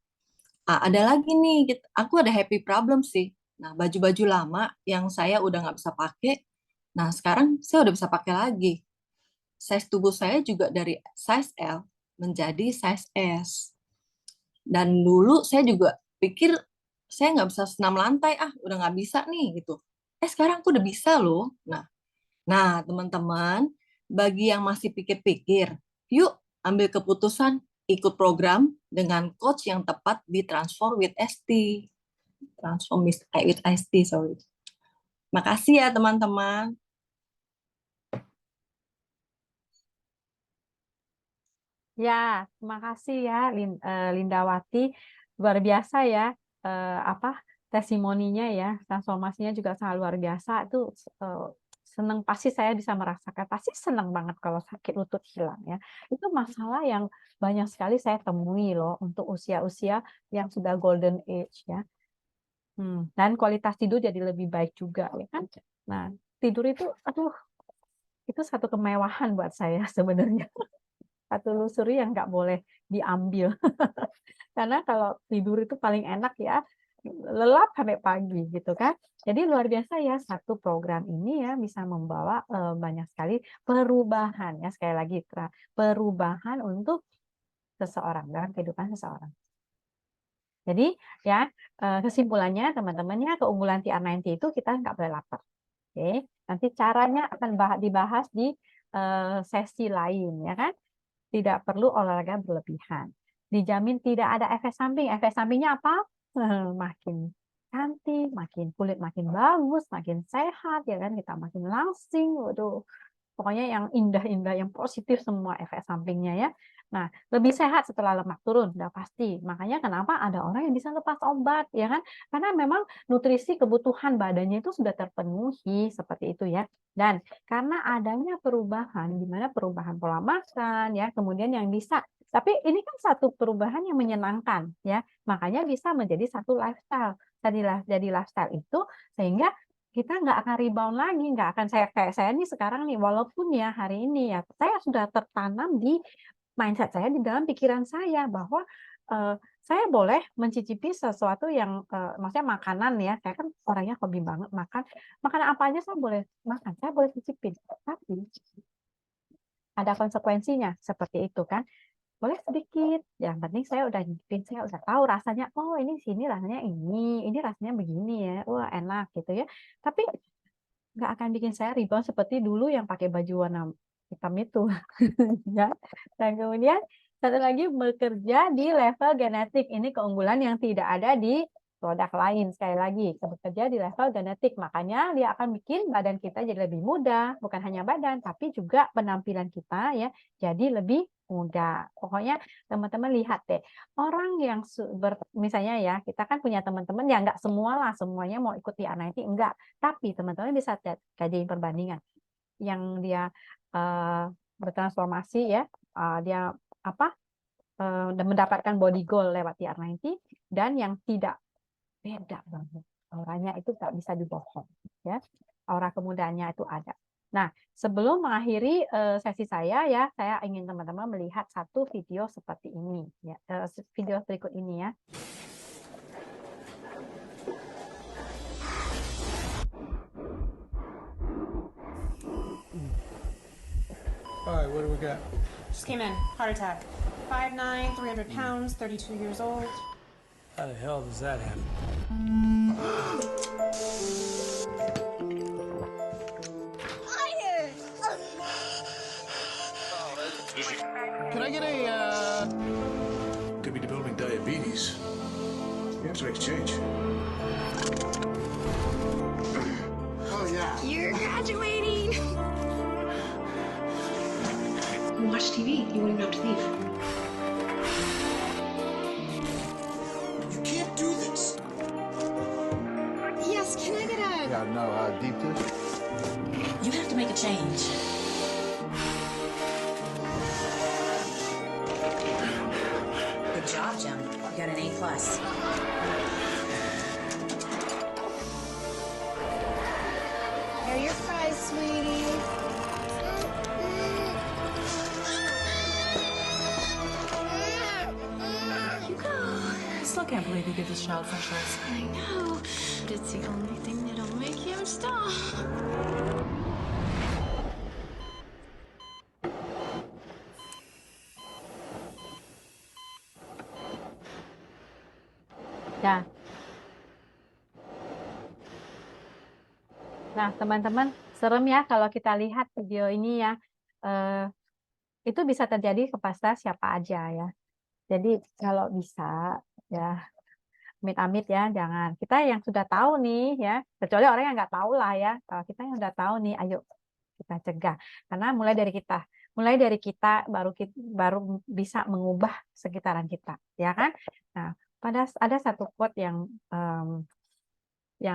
Ada lagi nih, aku ada happy problem sih. Nah, baju-baju lama yang saya udah nggak bisa pakai, nah sekarang saya udah bisa pakai lagi. Size tubuh saya juga dari size L menjadi size S. Dan dulu saya juga pikir saya nggak bisa senam lantai, udah nggak bisa nih gitu. Sekarang aku udah bisa loh. Nah, teman-teman, bagi yang masih pikir-pikir, yuk ambil keputusan ikut program dengan coach yang tepat di Transform with ST. Transform with ST, sorry. Makasih ya teman-teman. Ya, terima kasih ya Lindawati. Luar biasa ya apa testimoninya ya, transformasinya juga sangat luar biasa. Itu seneng pasti saya bisa merasakan. Pasti seneng banget kalau sakit lutut hilang ya. Itu masalah yang banyak sekali saya temui loh untuk usia-usia yang sudah golden age ya. Dan kualitas tidur jadi lebih baik juga ya kan. Nah, tidur itu aduh itu satu kemewahan buat saya sebenarnya. Satu luxury yang nggak boleh diambil. Karena kalau tidur itu paling enak ya, lelap sampai pagi gitu kan. Jadi luar biasa ya satu program ini ya bisa membawa banyak sekali perubahan ya sekali lagi perubahan untuk seseorang dalam kehidupan seseorang. Jadi ya kesimpulannya teman-teman ya keunggulan TR90 itu kita nggak boleh lapar. Oke, nanti caranya akan dibahas di sesi lain ya kan. Tidak perlu olahraga berlebihan. Dijamin tidak ada efek samping. Efek sampingnya apa? Makin cantik, makin kulit makin bagus, makin sehat, ya kan? Kita makin langsing. Waduh, pokoknya yang indah-indah, yang positif semua efek sampingnya ya. Nah, lebih sehat setelah lemak turun, udah pasti. Makanya kenapa ada orang yang bisa lepas obat, ya kan? Karena memang nutrisi kebutuhan badannya itu sudah terpenuhi seperti itu ya. Dan karena adanya perubahan, di mana perubahan pola makan, ya, kemudian yang bisa. Tapi ini kan satu perubahan yang menyenangkan, ya. Makanya bisa menjadi satu lifestyle. Jadi lifestyle itu sehingga kita nggak akan rebound lagi, nggak akan kayak saya nih sekarang nih, walaupun ya hari ini ya, saya sudah tertanam di mindset saya, di dalam pikiran saya bahwa saya boleh mencicipi sesuatu yang maksudnya makanan ya, saya kan orangnya hobi banget makan, makanan apa aja saya boleh makan, saya boleh cicipin, tapi ada konsekuensinya seperti itu kan. boleh sedikit. Yang penting saya udah nyicipin, saya udah tahu rasanya. Oh ini sini rasanya ini rasanya begini ya. Wah enak gitu ya. Tapi nggak akan bikin saya rebound seperti dulu yang pakai baju warna hitam itu. Ya. Dan kemudian satu lagi bekerja di level genetik. Ini keunggulan yang tidak ada di produk lain. Sekali lagi, bekerja di level genetik. Makanya dia akan bikin badan kita jadi lebih muda. Bukan hanya badan, tapi juga penampilan kita ya jadi lebih muda. Pokoknya teman-teman lihat deh. Orang yang misalnya ya, kita kan punya teman-teman yang nggak semua lah, semuanya mau ikut di R90, enggak. Tapi teman-teman bisa kajiin perbandingan. Yang dia bertransformasi ya, dia dan mendapatkan body goal lewat TR90 dan yang tidak, beda banget. Auranya itu nggak bisa dibohong ya. Aura kemudaannya itu ada. Nah, sebelum mengakhiri sesi saya ya, saya ingin teman-teman melihat satu video seperti ini ya. Video berikut ini ya. All right, what do we got? Just came in. Heart attack. 5'9", 300 pounds, 32 years old. How the hell does that happen? Can I get a, Could be developing diabetes. You have to exchange. Oh, yeah. You're graduating! Watch TV. You wouldn't even have to leave. You can't do this. Yes, can I get a... Yeah, no, deep dish. You have to make a change. Good job, Jim. You got an A+. Here are your fries, sweetie. You go. I still can't believe you give this child French fries. I know, but it's the only thing that'll make him stop. Ya. Nah, teman-teman, serem ya kalau kita lihat video ini ya. Itu bisa terjadi kepada siapa aja ya. Jadi kalau bisa ya, amit-amit ya, jangan. Kita yang sudah tahu nih ya, kecuali orang yang nggak tahu lah ya. Kalau kita yang sudah tahu nih, ayo kita cegah. Karena mulai dari kita baru bisa mengubah sekitaran kita, ya kan? Nah, ada satu quote yang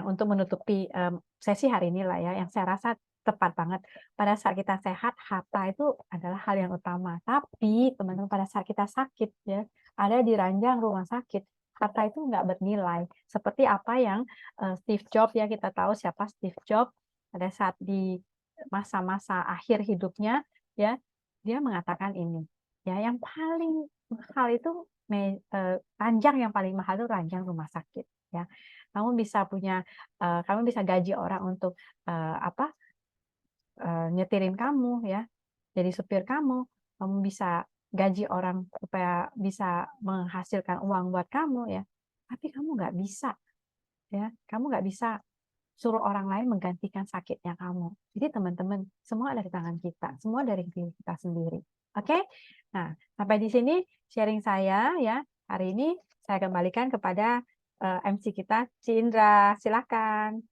untuk menutupi sesi hari ini lah ya, yang saya rasa tepat banget. Pada saat kita sehat, harta itu adalah hal yang utama. Tapi teman-teman, pada saat kita sakit ya, ada di ranjang rumah sakit, harta itu nggak bernilai. Seperti apa yang Steve Jobs ya, kita tahu siapa Steve Jobs pada saat di masa-masa akhir hidupnya ya, dia mengatakan ini ya, yang paling mahal itu ranjang yang paling mahal itu ranjang rumah sakit ya. Kamu bisa gaji orang untuk nyetirin kamu ya, jadi supir kamu bisa gaji orang supaya bisa menghasilkan uang buat kamu ya, tapi kamu nggak bisa ya, kamu nggak bisa suruh orang lain menggantikan sakitnya kamu. Jadi teman-teman, semua ada di tangan kita, semua dari diri kita sendiri. Oke? Nah, sampai di sini sharing saya ya. Hari ini saya kembalikan kepada MC kita, Ci Indra. Silakan.